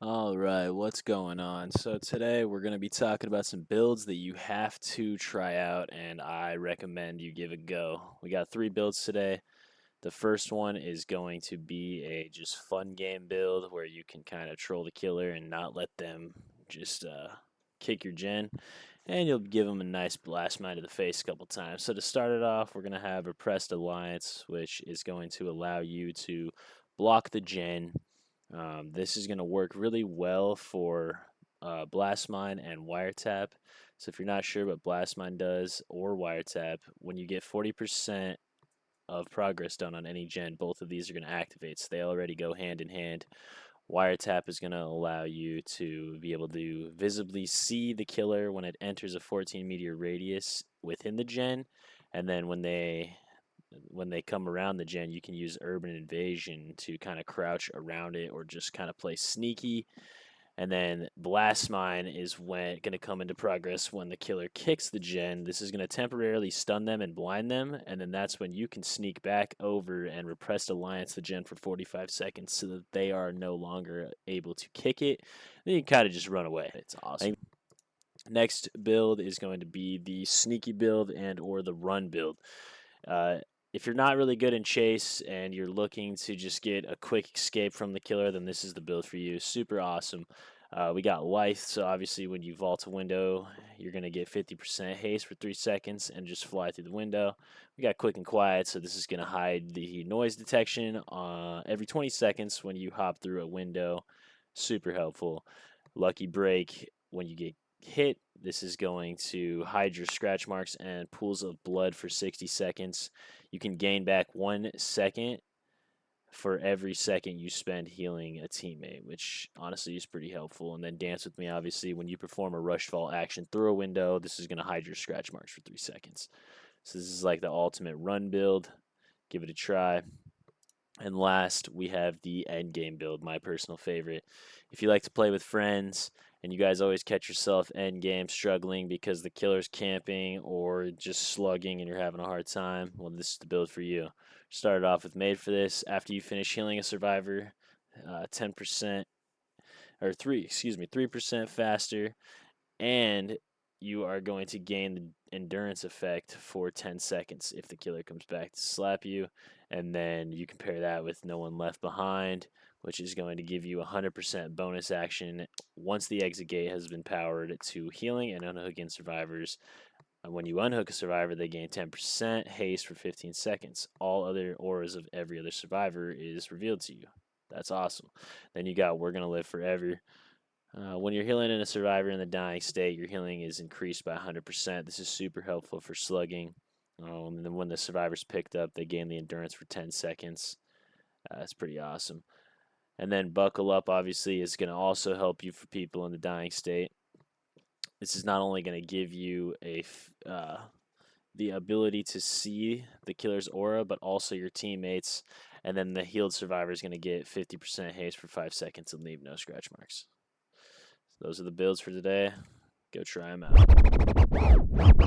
All right, what's going on? So today we're going to be talking about some builds that you have to try out and I recommend you give a go. We got 3 builds today. The first one is going to be a just fun game build where you can kind of troll the killer and not let them just kick your gen, and you'll give them a nice blast mine to the face a couple times. So to start it off, we're going to have Repressed Alliance, which is going to allow you to block the gen. This is going to work really well for Blast Mine and Wiretap. So if you're not sure what Blast Mine does or Wiretap, when you get 40% of progress done on any gen, both of these are going to activate. So they already go hand in hand. Wiretap is going to allow you to be able to visibly see the killer when it enters a 14-meter radius within the gen, and then when they come around the gen, you can use Urban Evasion to kind of crouch around it or just kind of play sneaky. And then Blast Mine is when going to come into progress when the killer kicks the gen. This is going to temporarily stun them and blind them, and then that's when you can sneak back over and Repressed Alliance the gen for 45 seconds so that they are no longer able to kick it. Then you can kind of just run away. It's awesome. Next build is going to be the sneaky build and or the run build. If you're not really good in chase and you're looking to just get a quick escape from the killer, then this is the build for you. Super awesome. We got Lithe, so obviously when you vault a window, you're going to get 50% haste for 3 seconds and just fly through the window. We got Quick and Quiet, so this is going to hide the noise detection every 20 seconds when you hop through a window. Super helpful. Lucky Break, when you get hit, this is going to hide your scratch marks and pools of blood for 60 seconds. You can gain back 1 second for every second you spend healing a teammate, which honestly is pretty helpful. And then Dance With Me, obviously, when you perform a rush fall action through a window, this is going to hide your scratch marks for 3 seconds. So this is like the ultimate run build. Give it a try. And last, we have the end game build, my personal favorite. If you like to play with friends and you guys always catch yourself end game struggling because the killer's camping or just slugging and you're having a hard time, well, this is the build for you. Started off with Made for This. After you finish healing a survivor, 10% or 3% faster, and you are going to gain the endurance effect for 10 seconds if the killer comes back to slap you. And then you compare that with No One Left Behind, which is going to give you 100% bonus action once the exit gate has been powered to healing and unhooking survivors. And when you unhook a survivor, they gain 10% haste for 15 seconds. All other auras of every other survivor is revealed to you. That's awesome. Then you got We're Gonna Live Forever. When you're healing in a survivor in the dying state, your healing is increased by 100%. This is super helpful for slugging. And then when the survivor's picked up, they gain the endurance for 10 seconds. That's pretty awesome. And then Buckle Up, obviously, is going to also help you for people in the dying state. This is not only going to give you the ability to see the killer's aura, but also your teammates. And then the healed survivor is going to get 50% haste for 5 seconds and leave no scratch marks. Those are the builds for today. Go try them out.